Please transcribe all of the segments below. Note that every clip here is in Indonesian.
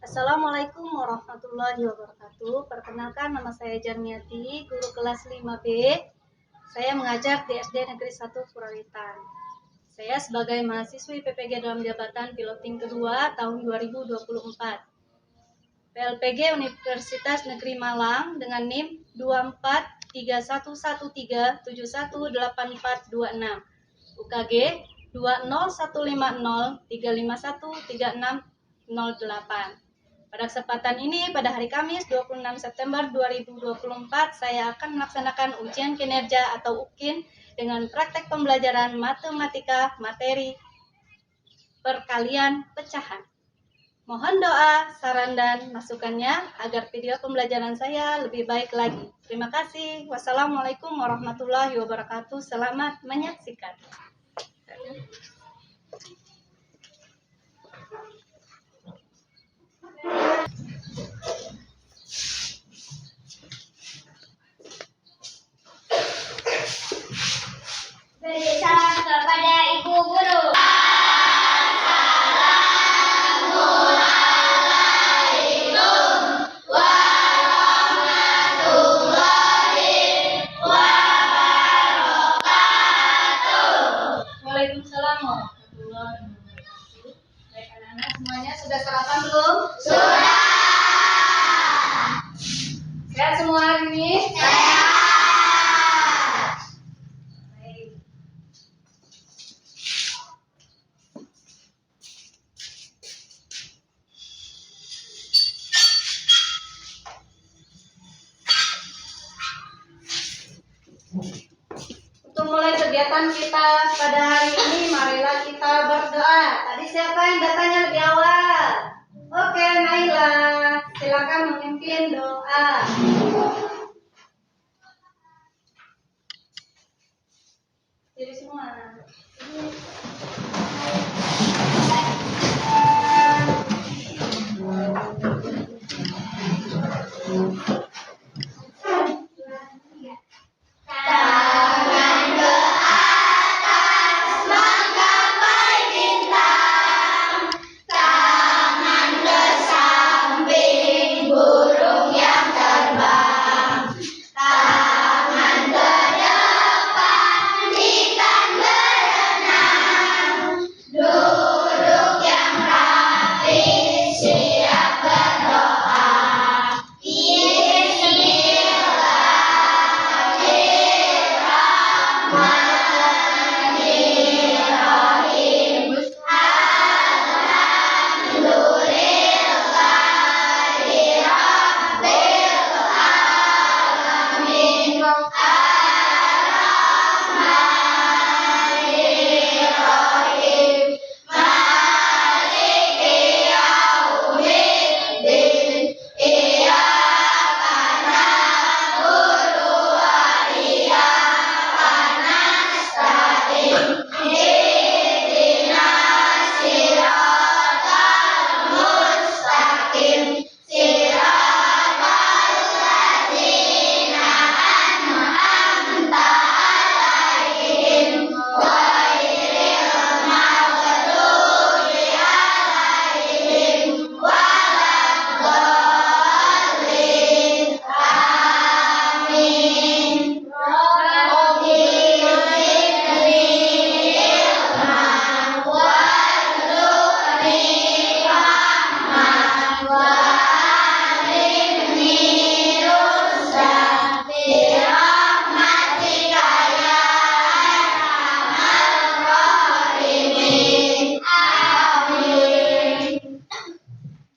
Assalamualaikum warahmatullahi wabarakatuh. Perkenalkan, nama saya Jarniati, guru kelas 5B. Saya mengajar di SD Negeri 1 Purawitan. Saya sebagai mahasiswi PPG dalam jabatan piloting kedua tahun 2024. PLPG Universitas Negeri Malang dengan NIM 243113718426, UKG 201503513513608. Pada kesempatan ini, pada hari Kamis 26 September 2024, saya akan melaksanakan ujian kinerja atau UKIN dengan praktek pembelajaran matematika materi perkalian pecahan. Mohon doa, saran, dan masukannya agar video pembelajaran saya lebih baik lagi. Terima kasih. Wassalamualaikum warahmatullahi wabarakatuh. Selamat menyaksikan. Beri salam kepada Ibu Guru. Waalaikumsalam warahmatullahi wabarakatuh. Baik anak-anak semuanya, sudah sarapan belum? Sudah. Sehat semua hari ini? Baik. Untuk mulai kegiatan kita pada hari ini, marilah kita berdoa. Tadi siapa yang datanya lebih awal? Oke, Naila, silakan memimpin doa. Jadi semua. Tangan ke atas menggapai bintang, tangan ke samping burung yang terbang, tangan ke depan ikan berenang, duduk yang rapi siap berdoa.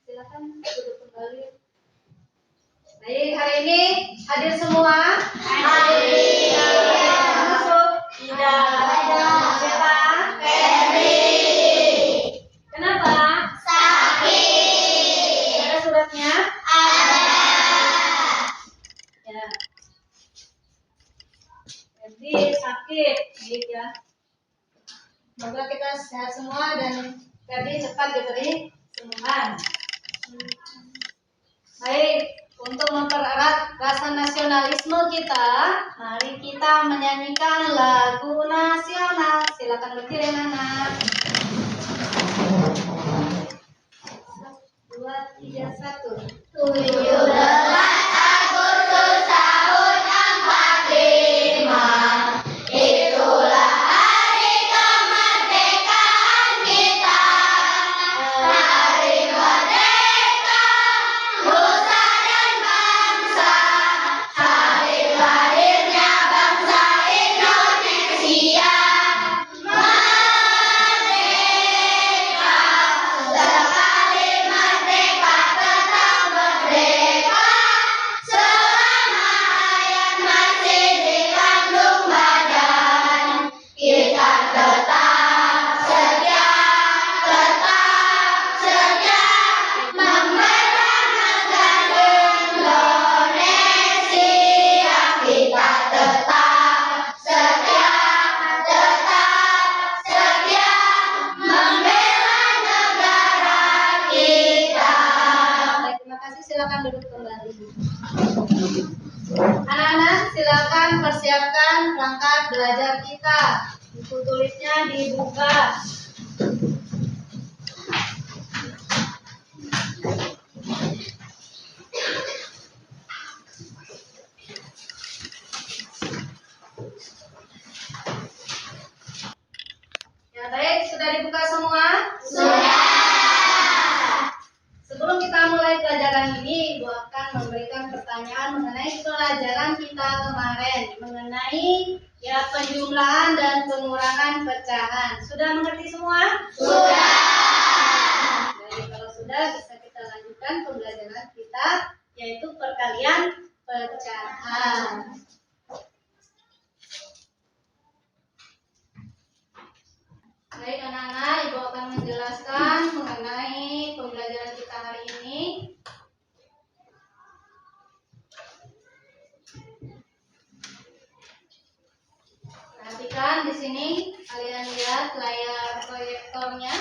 Silakan duduk kembali. Baik, hari ini hadir semua? Masuk? Tidak. Siapa? Kenapa? Ada suratnya? Ya. Jadi sakit, baik ya. Semoga kita sehat semua dan Ferdi cepat diberi sembuhan. Baik, untuk mempererat rasa nasionalisme kita, mari kita menyanyikan lagu nasional. Silakan berdiri, anak. 1, 2, 2, 3, 1. 17 Agustus tahun 45, itulah hari kemerdekaan kita. Hari merdeka, nusa dan bangsa, hari lahirnya bangsa Indonesia. Merdeka, sekali merdeka tetap merdeka. Selama hayat masih di kandung badan, kita tetap setia membela negara Indonesia. Kita tetap setia membela negara kita. Baik, terima kasih. Silakan duduk kembali. Anak-anak, silakan persiapkan perangkat belajar kita. Buku tulisnya dibuka. Ya, baik, sudah dibuka semua? Sebelum kita mulai pelajaran ini, Ibu akan memberikan pertanyaan mengenai pelajaran kita kemarin, mengenai ya penjumlahan dan pengurangan pecahan. Sudah mengerti semua? Jadi kalau sudah, bisa kita lanjutkan pembelajaran kita, yaitu perkalian pecahan. Baik anak-anak, Ibu akan menjelaskan mengenai pembelajaran kita hari ini. Perhatikan di sini, kalian lihat layar proyektornya.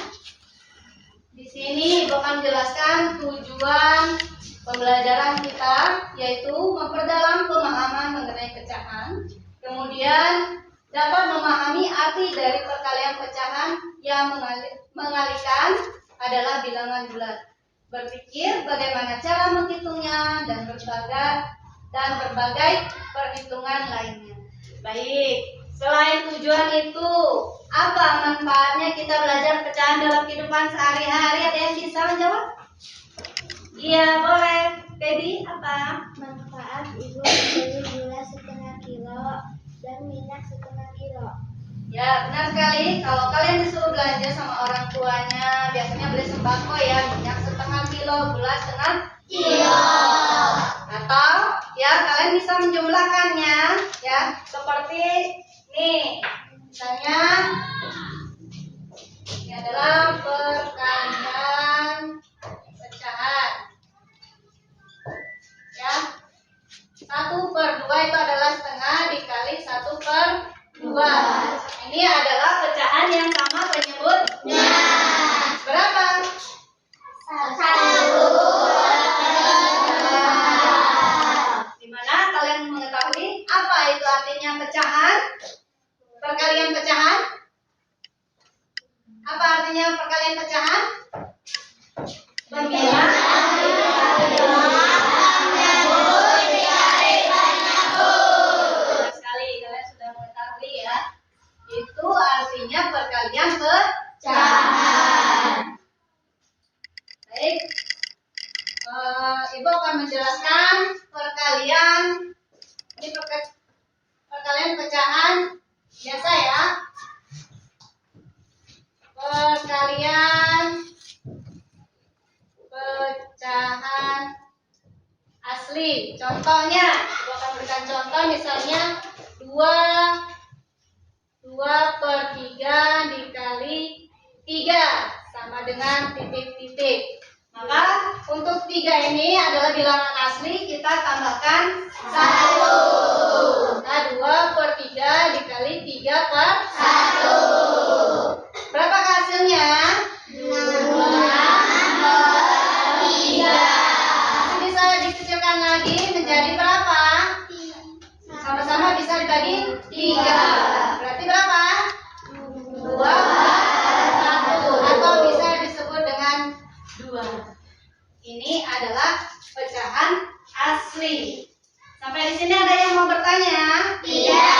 Di sini Ibu akan menjelaskan tujuan pembelajaran kita, yaitu memperdalam pemahaman mengenai pecahan, kemudian dapat memahami arti dari perkalian pecahan yang mengalihkan adalah bilangan bulat. Berpikir bagaimana cara menghitungnya dan berbagai perhitungan lainnya. Baik, selain tujuan itu, apa manfaatnya kita belajar pecahan dalam kehidupan sehari-hari? Ada yang bisa menjawab? Iya, boleh. Baby, apa? Manfaat ibu membeli gula setengah kilo dan minyak setengah kilo. Ya, benar sekali. Kalau kalian disuruh belanja sama orang tuanya, biasanya beli sembako ya, minyak setengah kilo, gula setengah Kilo. Atau ya kalian bisa menjumlahkannya ya, seperti nih. Misalnya ini adalah perkalian pecahan. Ya. 1/2 itu adalah setengah dikali 1/2. Ini adalah pecahan yang sama penyebutnya. Berapa? 1. Dimana kalian mengetahui apa itu artinya pecahan? Perkalian pecahan? Apa artinya perkalian pecahan? Membilang. Benar sekali, kalian sudah mengetahui ya. Itu artinya perkalian pecahan. Baik, Ibu akan menjelaskan perkalian. Ini perkalian pecahan biasa ya. Perkalian pecahan asli. Contohnya, Ibu akan berikan contoh misalnya 2/3 dikali 3 sama dengan titik-titik. Maka untuk 3 ini adalah bilangan asli, kita tambahkan 1. Nah, 2/3 dikali 3/1. Berapa hasilnya? 6/3. Bisa dikecilkan lagi menjadi berapa? Sama-sama bisa dibagi 3. Berarti berapa? 2/1. Atau bisa disebut dengan 2. Ini adalah pecahan asli. Sampai di sini ada yang mau bertanya? Iya.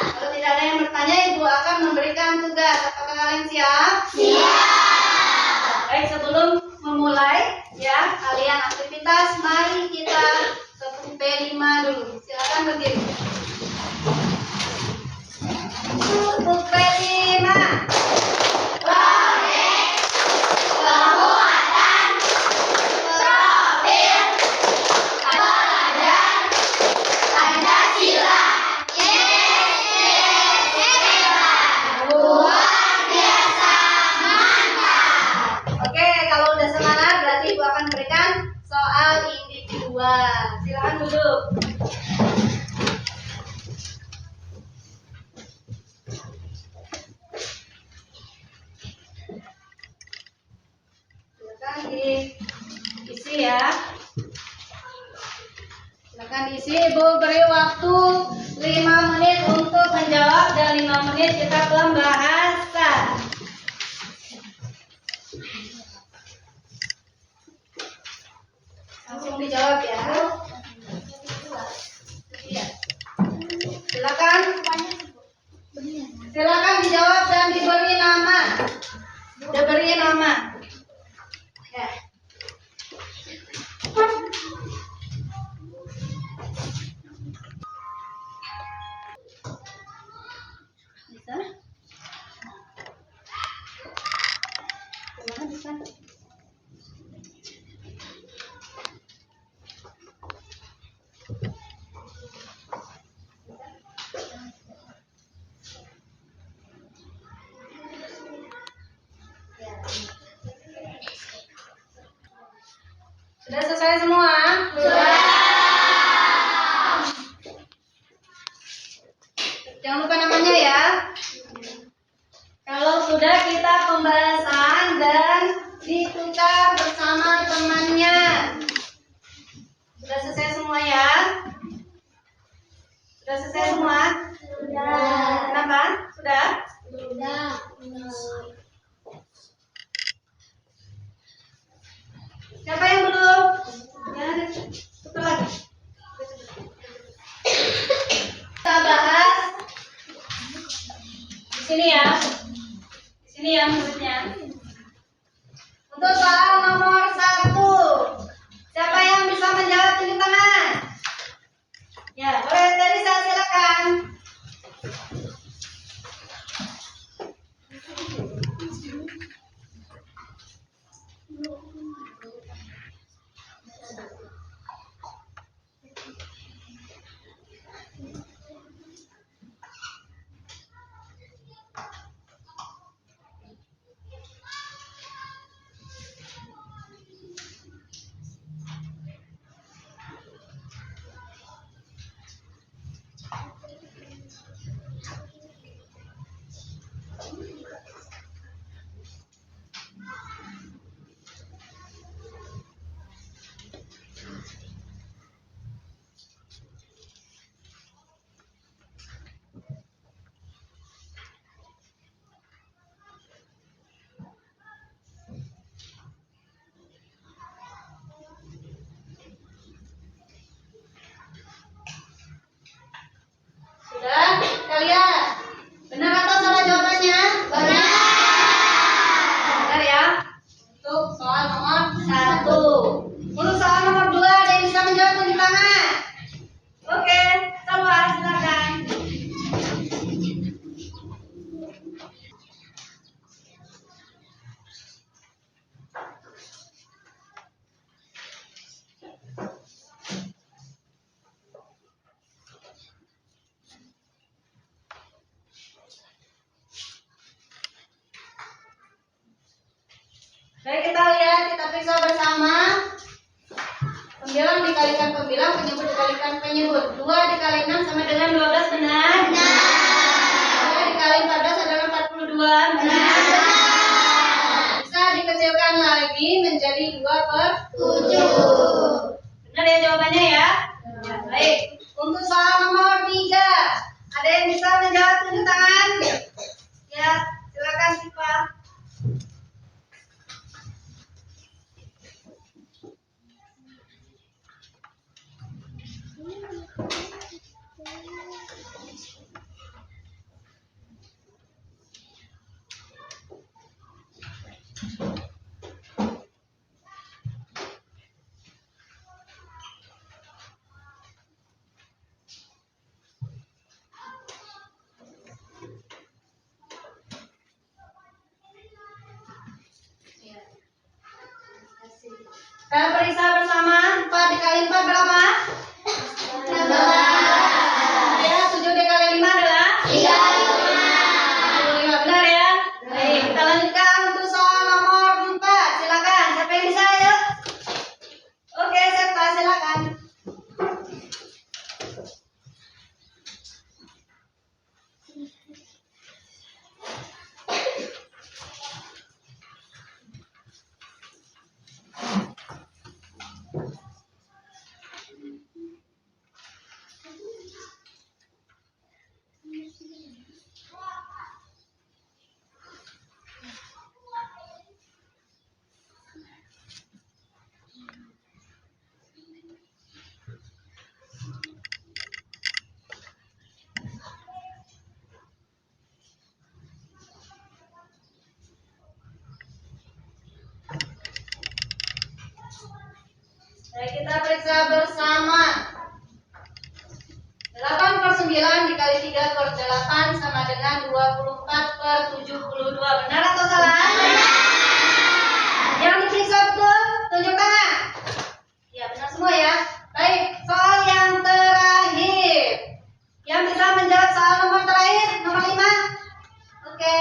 Kalau tidak ada yang bertanya, Ibu akan memberikan tugas. Apakah kalian siap? Siap. Baik, sebelum memulai ya kalian aktivitas, mari kita ke buku P5 dulu. Silakan berdiri. Buku P5. Kemuatan, profil, pelajar, Pancasila. Hebat. Luar biasa mantap. Oke, kalau udah semangat berarti Ibu akan berikan soal individual. Silakan duduk. Silakan diisi ya. Silakan diisi. Ibu beri waktu 5 menit untuk menjawab dan 5 menit kita pembahasan. Langsung dijawab ya. Iya. Silakan. Silakan dijawab dan diberi nama. Diberi nama. Ya. Bisa? Gimana bisa? Sudah selesai semua? Jangan lupa namanya ya. Kalau sudah kita pembahasan dan ditukar bersama temannya. Sudah selesai semua ya? Sudah selesai semua? Sudah. Kenapa? Sudah? Sudah. Siapa yang belum? Ya, tutup lagi. Kita bahas di sini ya. Di sini ya muridnya. Untuk soal nomor 1. Siapa yang bisa menjawab tunjuk tangan? Ya, boleh dari saya silakan. Sudah? Kalian? Benar atau salah jawabannya? Benar ya? Untuk soal nomor 1. Untuk soal nomor 2 ada yang bisa menjawab tunjuk tangan? Oke, keluar silakan. Baik, kita lihat, kita periksa bersama. Pembilang dikalikan pembilang, penyebut dikalikan penyebut. 2 dikali 6 sama dengan 12, benar? Benar. 2 dikali 14 adalah 42, benar? Bisa dikecilkan lagi menjadi 2/7. Benar ya jawabannya ya? Ya, baik. Untuk soal nomor 3, ada yang bisa menjawab tunjuk tangan? Ya, silakan Siva. Kita periksa bersama. 4 dikali 4 berapa? 16. Ya, 7 dikali 5 adalah 35. Benar ya? Baik, kita lanjutkan untuk soal nomor 4. Silakan. Siapa yang bisa, yuk? Oke, Septa, silakan. Baik, kita periksa bersama. 8/9 dikali 3/8 sama dengan 24/72. Benar atau salah? Yang diperiksa betul, tunjuk tangan. Ya, benar semua ya. Baik, soal yang terakhir. Yang bisa menjawab soal nomor terakhir, nomor 5. Oke,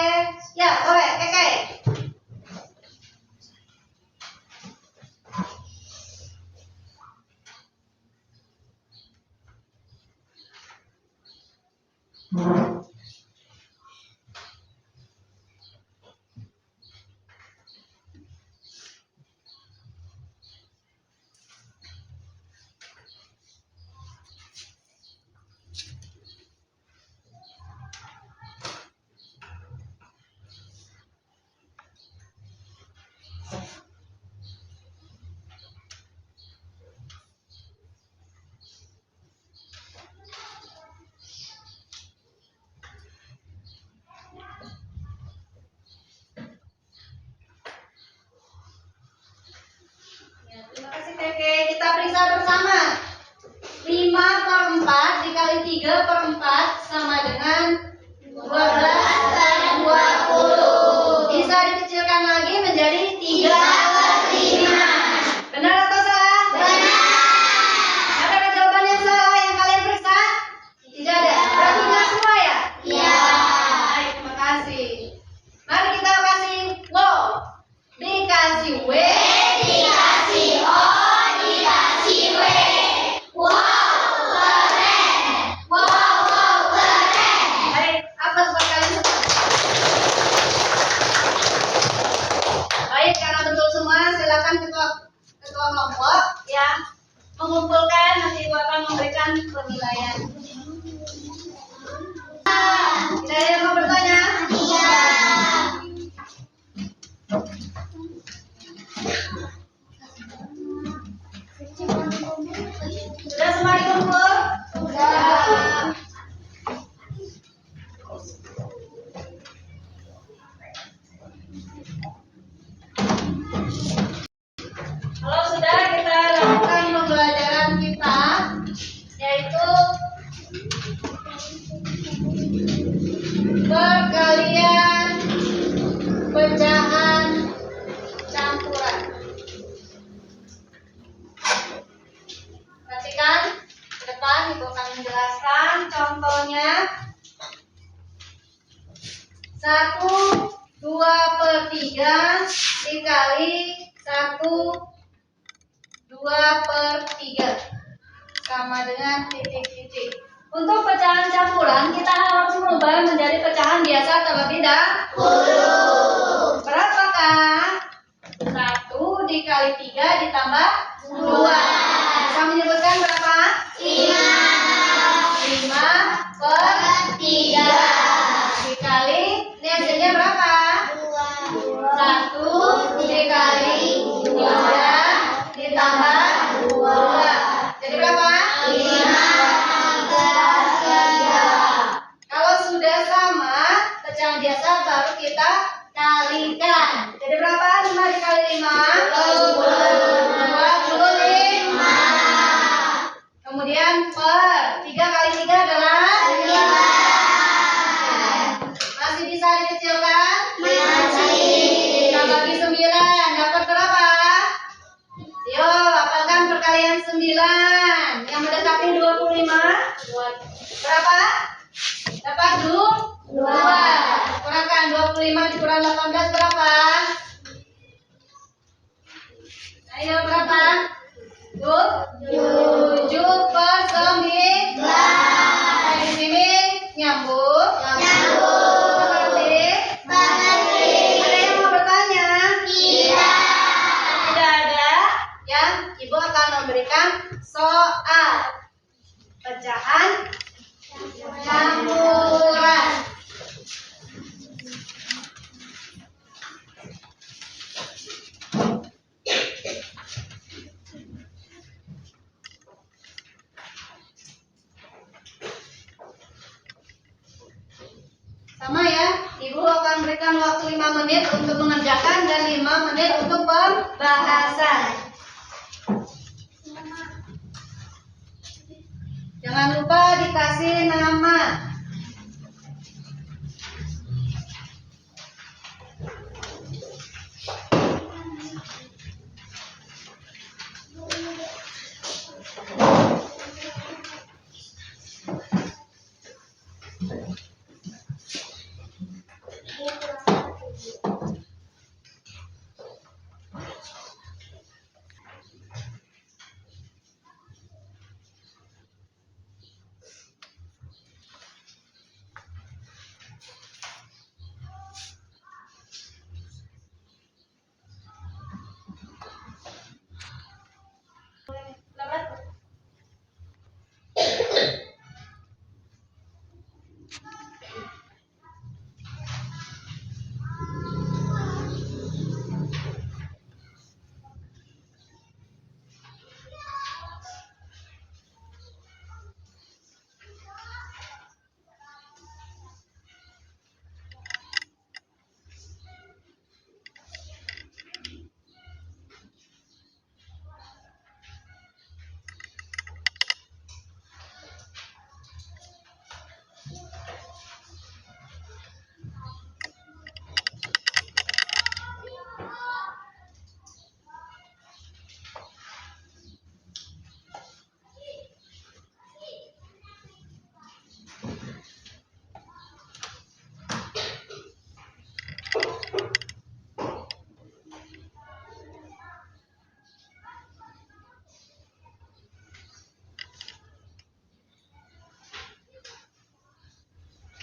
ya boleh, Keke. Ya, terima kasih Keke. Kita periksa bersama. 5/4 dikali 3/4 sama dengan 12/20. Bisa dikecilkan lagi menjadi 3/5. Benar atau salah? Benar. Adakah jawaban yang salah yang kalian periksa? Tidak ada. Berarti benar semua ya? Iya. Baik, terima kasih. Mari kita kasih wo, dikasih w, Dikasih O, dikasih W. Wow, keren. Wow, keren. baik, apa buat kalian semua? Baik, karena betul semua, silakan ketua kelompok ya mengumpulkan, nanti Ibu akan memberikan penilaian. Tidak ada yang mau bertanya? Iya. Sudah semua dikumpul? Sudah. Kalau sudah, kita lakukan pembelajaran kita, yaitu perkalian pecahan campuran. Perhatikan ke depan, Ibu akan menjelaskan contohnya. 1/2/3 dikali 1/2/3 sama dengan titik-titik. Untuk pecahan campuran kita harus merubah menjadi pecahan biasa terlebih dahulu. Berapakah 1 dikali 3 ditambah 2? Bisa menyebutkan berapa? 5/3 dikali, ini hasilnya berapa? 1 dikali 3 ditambah 2. Jadi berapa? 5/3. Kalau sudah sama, pecahan biasa baru kita kalikan. Jadi berapa? 5 dikali 5? 25. Kemudian 9. Yang mendekati 25. Berapa? Dapat 2. Kurangkan 25 dikurang 18 berapa? Ayo berapa? 7 per 9. Di sini nyambung. Mengerti? Ada yang mau bertanya? Tidak ada. Yang Ibu akan memberikan soal pecahan campuran. Sama ya, Ibu akan berikan waktu 5 menit untuk mengerjakan dan 5 menit untuk pembahasan. Jangan lupa dikasih nama.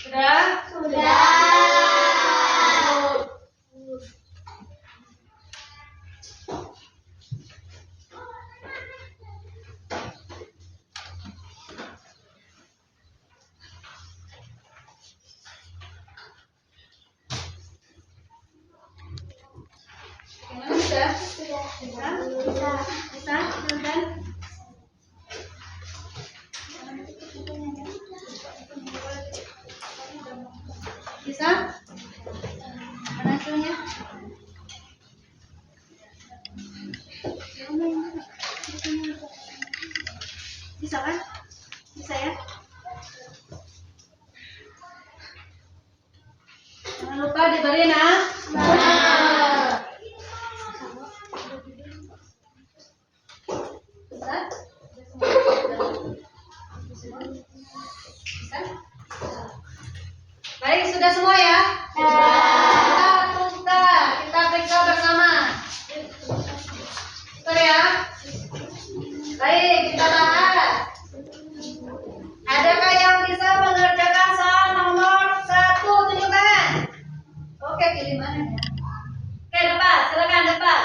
Sudah? Gimana sudah? Bisa? Silahkan. Bisa? Mana hasilnya? Bisa kan? Bisa ya? Jangan lupa diberi nama. Bisa? Bisa? Baik, sudah semua ya? Kita tukar, kita periksa bersama. Tukar ya? Baik, kita bahas. Adakah yang bisa mengerjakan soal nomor 1? Tunjukkan. Oke, pilih mana ya? Oke, depan, silakan depan.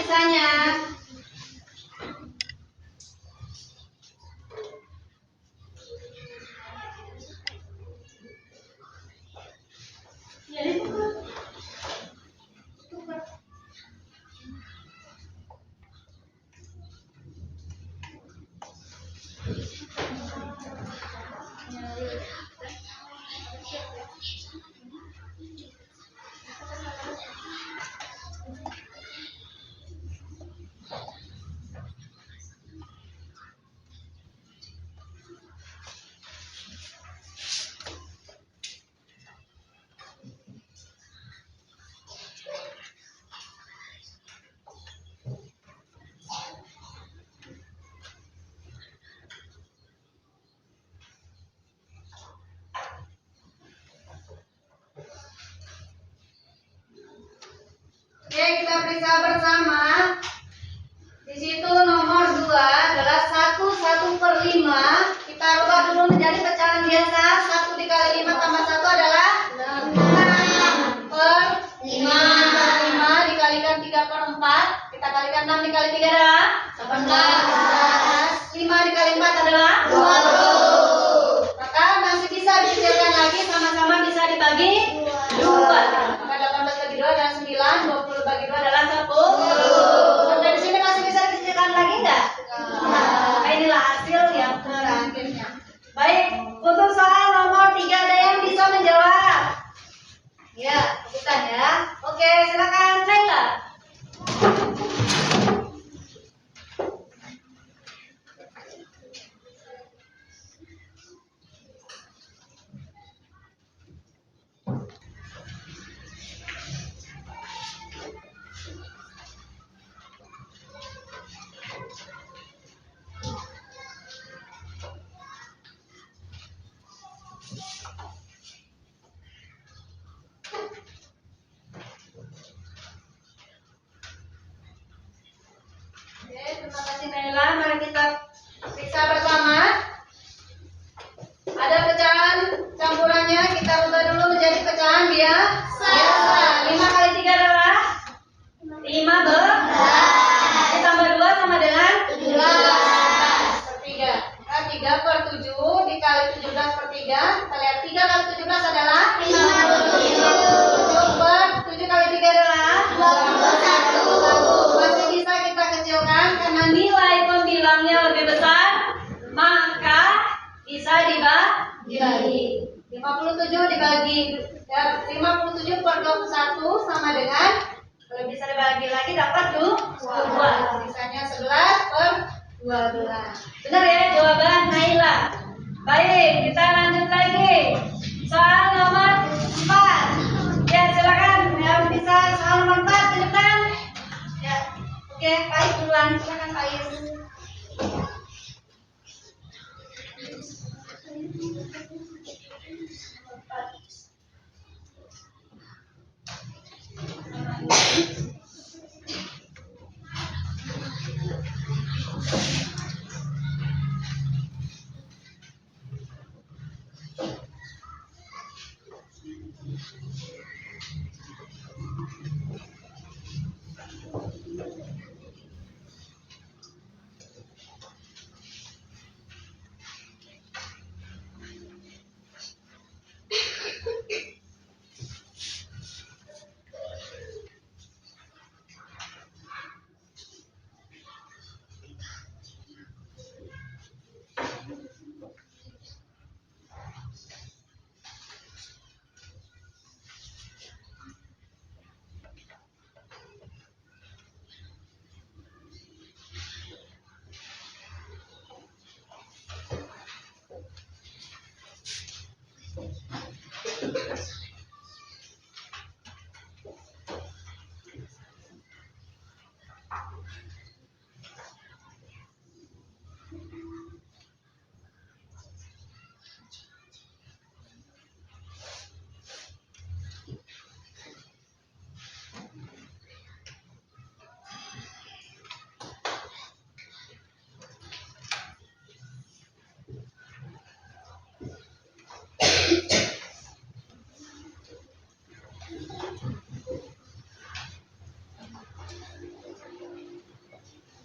sisanya. Oke, kita periksa bersama. Di situ nomor 2 adalah 1/5. Kita rubah dulu menjadi pecahan biasa. 1 dikali 5 tambah 1 adalah 6/5 dikalikan 3/4. Kita kalikan 6 dikali 3 adalah 11. 5 dikali 4 adalah 20. Maka masih bisa dikecilkan lagi, sama-sama bisa dibagi 2. Maka 18 bagi 2 adalah 9, 20 bagi 2 adalah 10. Sampai di sini masih bisa dikecilkan lagi enggak? Nah, inilah hasil yang terakhirnya. Baik, untuk soal nomor 3 ada yang bisa menjawab? Ya, bukan ya. Oke, silakan Naila. Oke, terima kasih Naila. Mari kita periksa bersama. Ada pecahan campurannya, kita rubah dulu menjadi pecahan biasa. 5 kali 3 adalah 15. Ditambah 2 sama dengan 17/3. Maka 3/7 dikali 17/3. Kita lihat 3 kali 17 adalah 57. 7 kali 3 adalah 21. Masih bisa kita kecilkan karena nilai pembilangnya lebih besar, maka bisa dibagi. 57 dibagi 57/21 sama dengan, kalau bisa dibagi lagi dapat 2. Sisanya 11/12. Benar ya jawaban Naila. Baik, kita lanjut lagi. Soal nomor 4. Ya, silakan yang bisa soal nomor 4 ke depan. Ya. Oke, Pais duluan. Silakan Pais.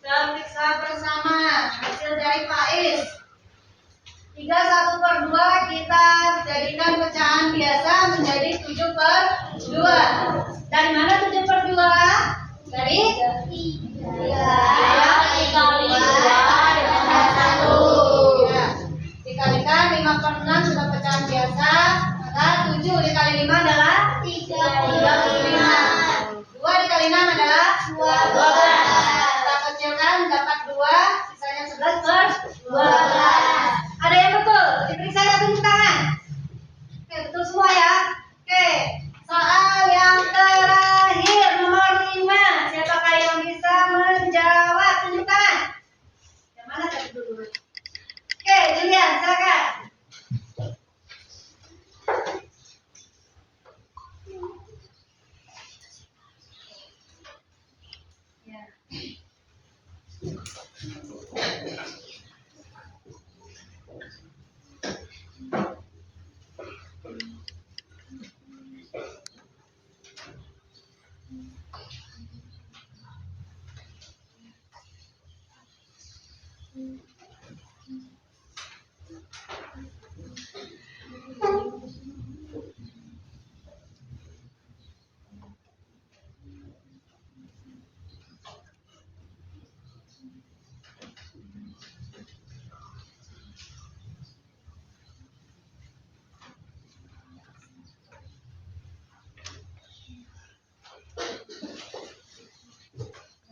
Kita periksa bersama hasil dari Faiz. 3/1/2 kita jadikan pecahan biasa menjadi 7/2. Dari mana 7/2? Dari 1. Dikalikan 5/6 sudah pecahan biasa, maka 7 dikali 5 adalah 35. 2 dikali 6 adalah 12. Kita kecilkan dapat 2, sisanya 11/12. Ada yang betul? Diperiksa ya, tunjuk tangan. Oke, betul semua ya. Oke, soal yang terakhir nomor 5. Siapakah yang bisa menjawab? Tunjuk tangan. Yang mana tadi dulu? Oke, Julian, silakan. Ya.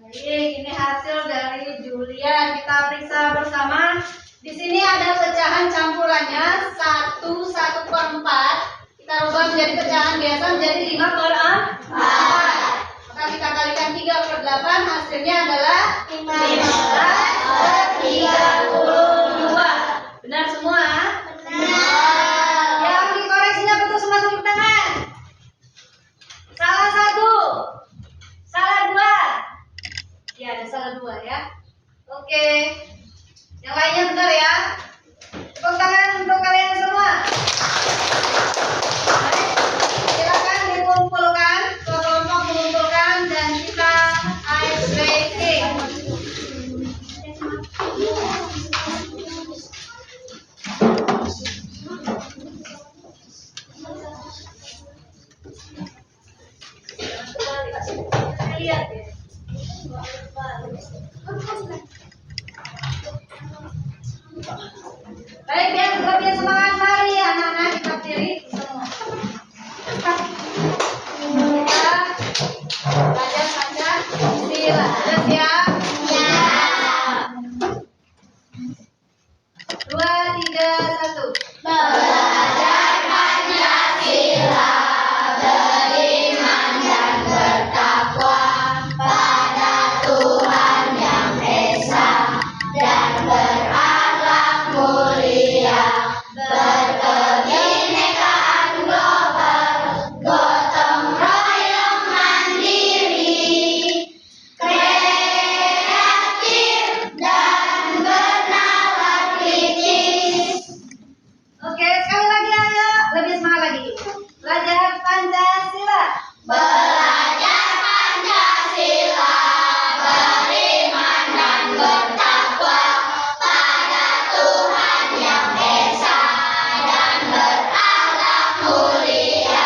Baik, ini hasil dari Julian. Kita periksa bersama. Di sini ada pecahan campurannya 1/4. Kita rubah menjadi pecahan biasa menjadi 5/4. Maka kita kalikan 3/8, hasilnya adalah 15/32. Benar semua? Yang dikoreksinya betul semua, tunjuk tangan. Salah 1, salah 2. Ya, ada salah 2 ya. Oke. Yang lainnya benar ya. Tepuk tangan untuk kalian semua. Baik, silakan dikumpulkan, kelompok mengumpulkan dan kita ice breaking. Lihat ya. Baik, biar lebih semangat, mari anak-anak kita berdiri semua. Kita belajar saja. Bismillah. Sudah siap? Ya. 2, 3, 1. Belajar Pancasila, beriman dan bertakwa pada Tuhan Yang Esa dan berakhlak mulia, berkebinekaan global, gotong royong mandiri, kreatif dan bernalar kritis. Oke, sekali lagi ayo, lebih semangat lagi. Belajar Pancasila. Belajar Pancasila, beriman dan bertakwa pada Tuhan Yang Esa dan berakhlak mulia,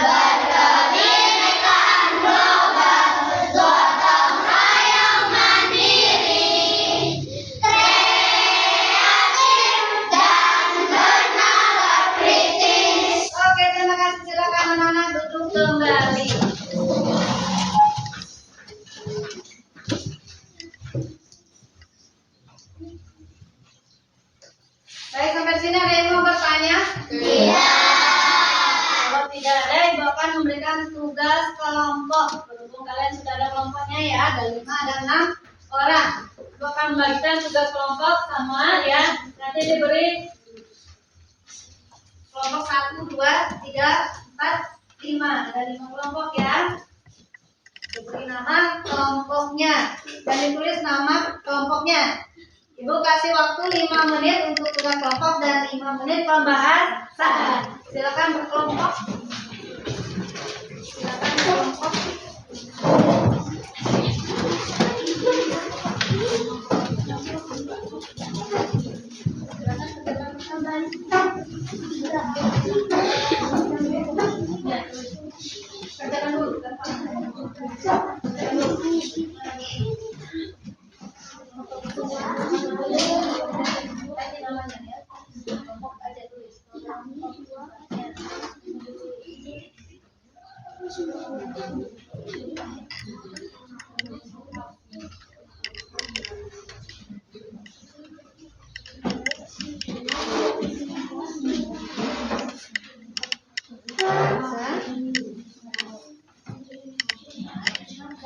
berkebinekaan global, gotong royong mandiri, kreatif dan bernalar kritis. Oke, terima kasih. Silakan anak-anak duduk kembali. Baik, sampai sini ada yang mau bertanya? Kalau tidak ada, Ibu akan memberikan tugas kelompok. Berhubung kalian sudah ada kelompoknya ya, ada 5, ada 6 orang. Ibu akan membagikan tugas kelompok sama ya. Nanti diberi kelompok 1, 2, 3, 4, 5. Ada 5 kelompok ya. Diberi nama kelompoknya dan ditulis nama kelompoknya. Ibu kasih waktu 5 menit untuk tugas kelompok dan 5 menit pembahasan. Silakan berkelompok. Silakan berkelompok.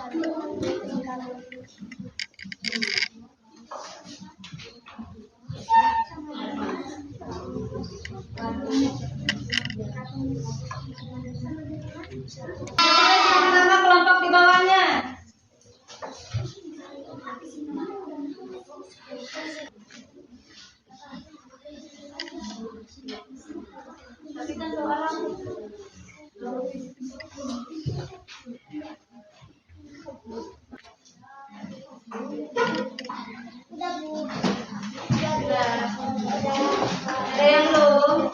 Nama kelompok di bawahnya. Kasihkan doa langsung. Ada yang belum?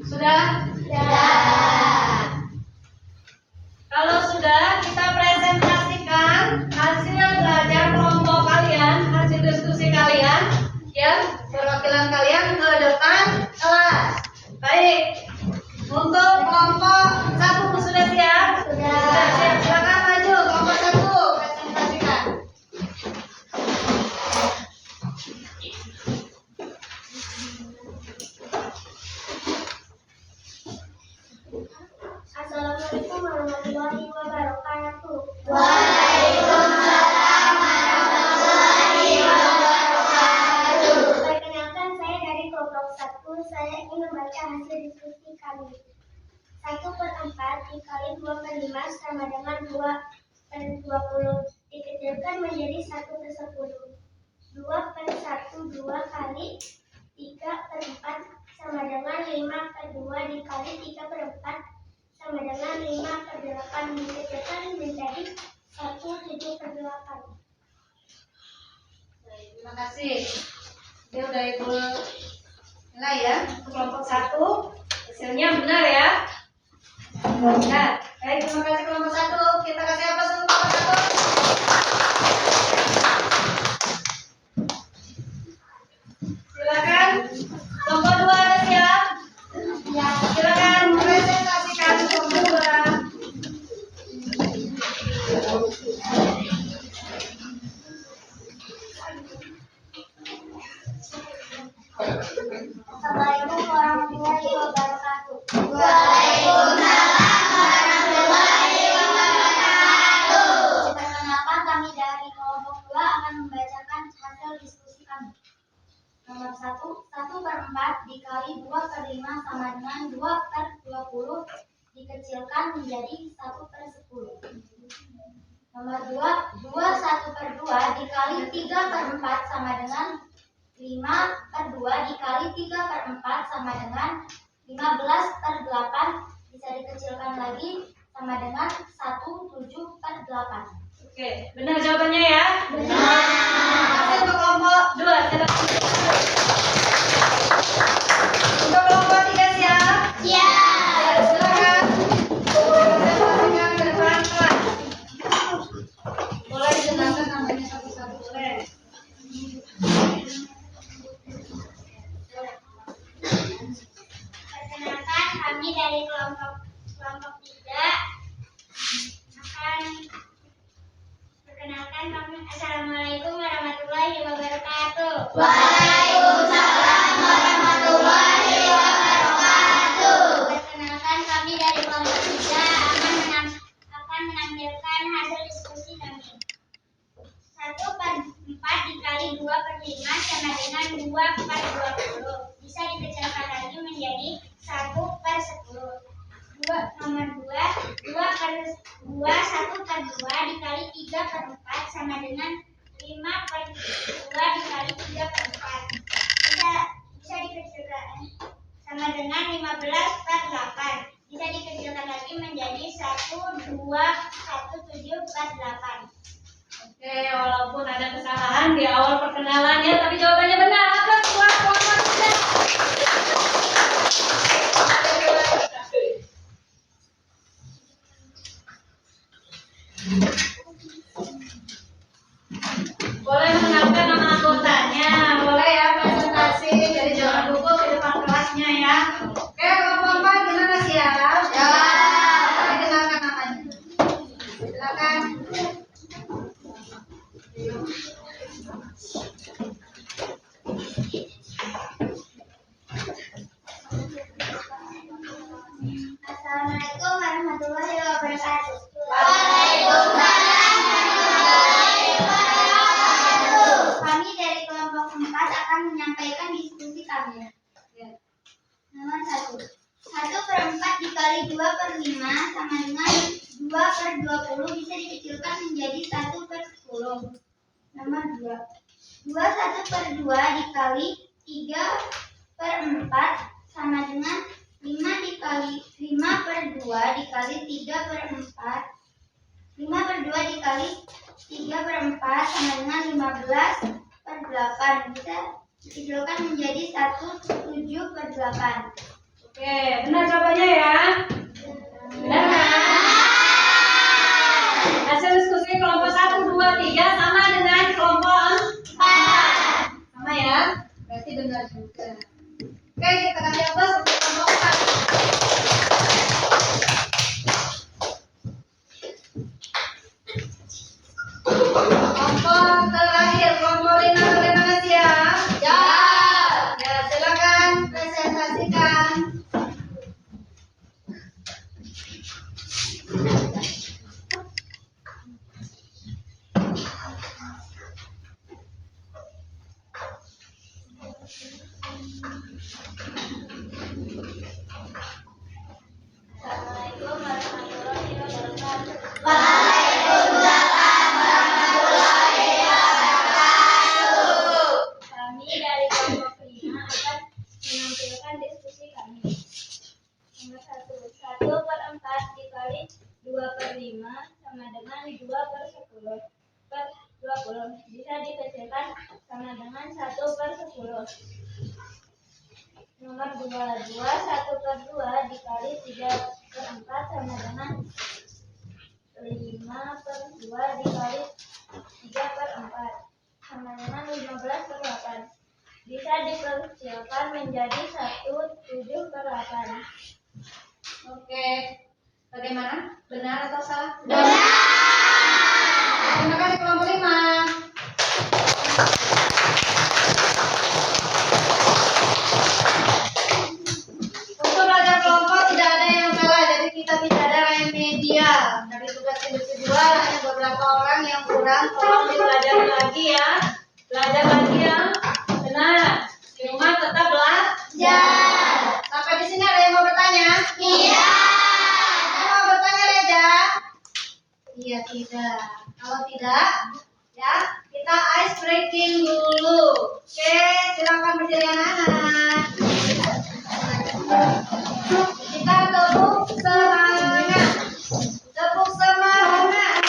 Sudah? Kalau sudah, kita presentasikan hasil belajar kelompok kalian, hasil diskusi kalian, ya, perwakilan kalian ke depan kelas. Baik. Untuk kelompok 1 sudah siap? Sudah siap. Silakan maju kelompok 1 presentasikan. Assalamualaikum warahmatullahi wabarakatuh. Waalaikumsalam warahmatullahi wabarakatuh. Perkenalkan, saya dari kelompok 1. Saya ingin membaca hasil diskusi kami. 1/4 dikali 2/5 sama dengan 2/20. Dikecilkan menjadi 1/10. 2/1 2 kali 3/4 sama dengan 5/2 dikali 3/4 sama dengan 5/8. Dikecilkan menjadi 1/7/8. Baik, terima kasih. Dia udah ibu nilai ya. Untuk kelompok 1 hasilnya benar ya. Benar. Baik, terima kasih kelompok 1. Kita kasih apa untuk kelompok 1? Silakan. Kelompok 2 ada siap? Ya. Silakan presentasikan kelompok 2. Assalamualaikum warahmatullahi wabarakatuh. Waalaikumsalam warahmatullahi wabarakatuh. Perkenalkan, kami dari kelompok 2 akan membacakan hasil diskusi kami. Nomor 1, 1/4 dikali 2/5 sama dengan 2/20 dikecilkan menjadi 1/10. Nomor 2, 1/2 dikali 3/4 sama dengan 5/2 dikali 3/4 sama dengan 15/8 bisa dikecilkan lagi sama dengan 1/7/8. Oke, benar jawabannya ya? Benar. Terima kasih untuk kelompok 2. Untuk kelompok 3 siap? Ya. Silakan. Presentasikan ke depan kelas. Boleh jelaskan namanya satu-satu, boleh. Perkenalkan, kami dari kelompok 3 akan perkenalkan kami. Assalamualaikum warahmatullahi wabarakatuh. Waalaikumsalam warahmatullahi wabarakatuh. Perkenalkan, kami dari kelompok 3 akan menampilkan hasil diskusi kami. 1/4 dikali 2/5 sama dengan 2/20. Bisa dikecilkan lagi menjadi 1/10. Nomor 2, 1/2 dikali 3/4 sama dengan 5/2 dikali 3/4. Bisa dikecilkan sama dengan 15/8. Bisa dikecilkan lagi menjadi 1/2/1/7/8. Oke, walaupun ada kesalahan di awal perkenalannya, tapi jawabannya benar. Aplaus buat kelompok 3. Boleh mengenalkan nama anggotanya, boleh ya presentasi dari jawaban buku ke depan kelasnya ya. Oke, kelompok 4 gimana siap? Ya. Kenalkan namanya. Silakan. Assalamualaikum warahmatullahi wabarakatuh. Waalaikumsalam warahmatullahi wabarakatuh. Kami dari kelompok 4 akan menyampaikan diskusi kami. Nomor 1. 1/4 dikali 2/5 sama dengan 2/20 bisa dikecilkan menjadi 1/10. Nomor 2. 1/2 dikali 3/4 sama dengan 5/2 dikali 3/4. 5/2 dikali 3/4 sama dengan 15/8. Bisa dikecilkan menjadi 1/7/8. Oke, benar jawabannya ya. Benar kan? Hasil diskusi kelompok 1, 2, 3 sama dengan kelompok 4. Sama ya? Berarti benar juga. Oke, kita kasih aplaus untuk kelompok 4. Kelompok terakhir, kelompok 5 bagaimana siap? Ya. Ya, silakan presentasikan. Assalamualaikum warahmatullahi wabarakatuh. Waalaikumsalam warahmatullahi wabarakatuh. Kami dari kelompok 5 akan menampilkan diskusi kami. Nomor 1. 1/4 dikali 2/5 sama dengan 2/10. Bisa dikecilkan sama dengan 1/10. Nomor 2. 1/2 dikali 3/4 sama dengan 5/2 dikali 3/4 sama dengan 15/8. Bisa dikecilkan menjadi 1/7/8. Oke, bagaimana? Benar atau salah? Benar. Terima kasih kelompok 5. Untuk belajar kelompok tidak ada yang salah, jadi kita bicara remedial. Dari tugas kedua hanya beberapa orang yang kurang, tolong dipelajari lagi ya. Belajar lagi ya. Benar. Di rumah tetap belajar. Sampai di sini ada yang mau bertanya? Iya. Ada yang mau bertanya, Reza? Iya, tidak. Kalau tidak, ya kita ice breaking dulu. Oke, silakan berdiri anak-anak. Kita tepuk semangat. Tepuk semangat.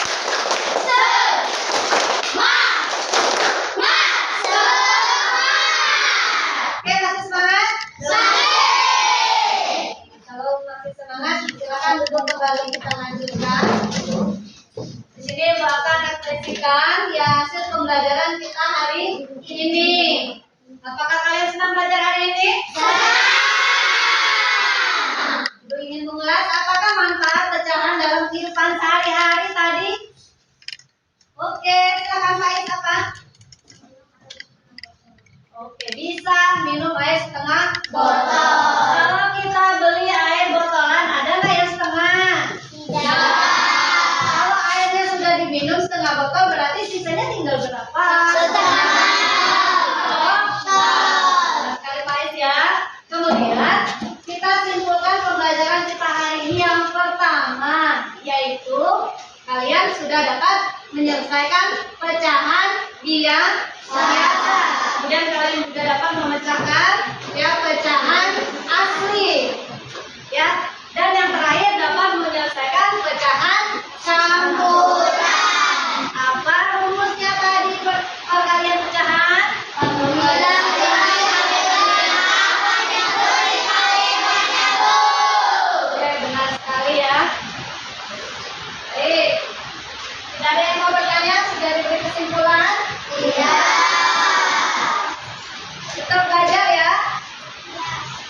Oke, masih semangat? Kalau masih semangat, silakan duduk kembali, kita lanjutkan. Di sini akan ekspresikan ya hasil pembelajaran kita hari ini. Apakah kalian senang belajar hari ini? Ibu ingin mengulas apakah manfaat pecahan dalam kehidupan sehari-hari tadi? Oke, silakan Faiz apa? Oke, bisa minum air setengah Botol. Kalau kita beli air botolan, ada nggak yang setengah? Tidak. Kalau airnya sudah diminum setengah botol, berarti sisanya tinggal berapa? Setengah. Nah, sekali Pais ya. Kemudian kita simpulkan pembelajaran kita hari ini yang pertama, yaitu kalian sudah dapat menyelesaikan pecahan biasa. Kemudian kalian juga dapat memecahkan ya pecahan asli. Ya. Dan yang terakhir dapat menyelesaikan pecahan campuran. Apa rumusnya tadi perkalian pecahan? Oke, benar sekali ya. Baik. Tidak ada yang mau bertanya? Sudah diberi kesimpulan? Iya. Tetap belajar ya.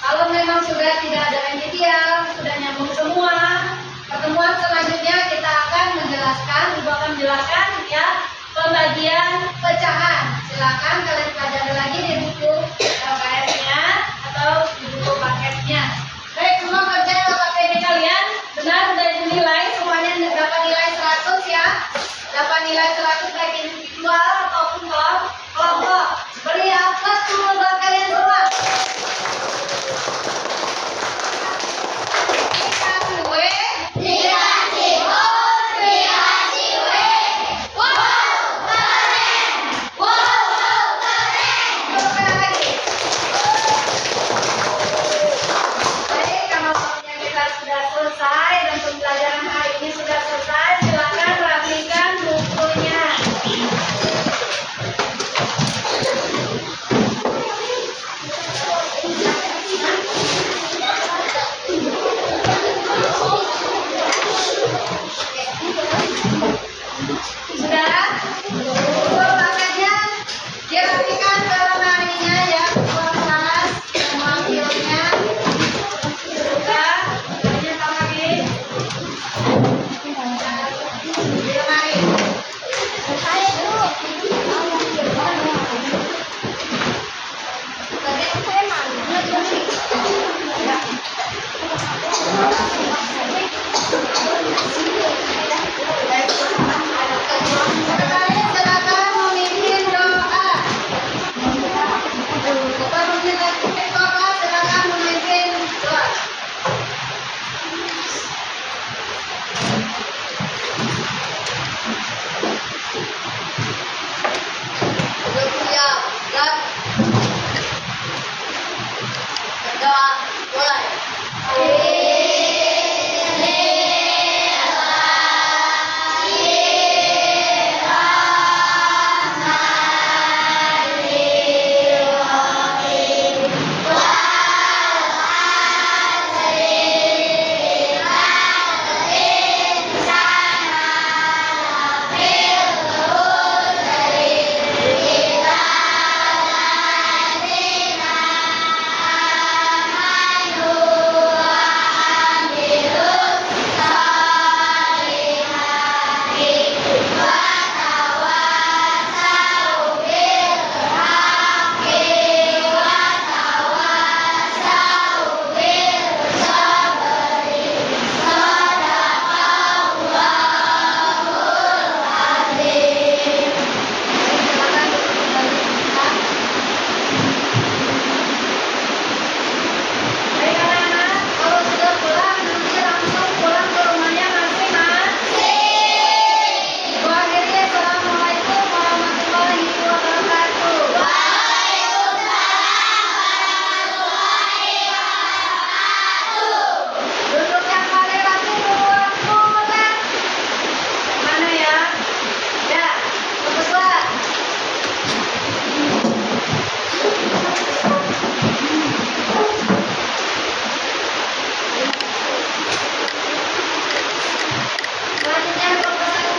Kalau memang sudah tidak ada remedial, sudah nyambung semua, pertemuan selanjutnya kita akan menjelaskan, Ibu akan menjelaskan ya pembagian pecahan. Silakan kalian pelajari lagi di buku LKS-nya atau di buku paketnya. Baik, semua kerja LKPD kalian benar sudah dinilai, semuanya dapat nilai 100 ya. Dapat nilai 100 baik individual ataupun kelompok. Beri aplaus dulu buat kalian semua. Dikasih W. Dikasih O, dikasih W. Wow, keren. Wow, keren. Coba lagi. Baik, kalau waktunya kita sudah selesai dan pembelajaran hari ini sudah selesai, silakan rapikan bukunya. Sudah? Buku paketnya dirapikan ke lemarinya ya, buku kelas, semua filmnya. Sudah? Filmnya sama lagi. Di lemari. Sekarang silakan memimpin doa. Bukan memimpin doa, silakan memimpin doa. Bersiap dan berdoa mulai. Baik anak-anak, kalau sudah pulang nanti langsung pulang ke rumahnya masing-masing. Gua akhiri, assalamualaikum warahmatullahi wabarakatuh. Duduk yang paling rapi dulu aku kan. Mana ya? Ya, kebetulan. Selanjutnya proposal.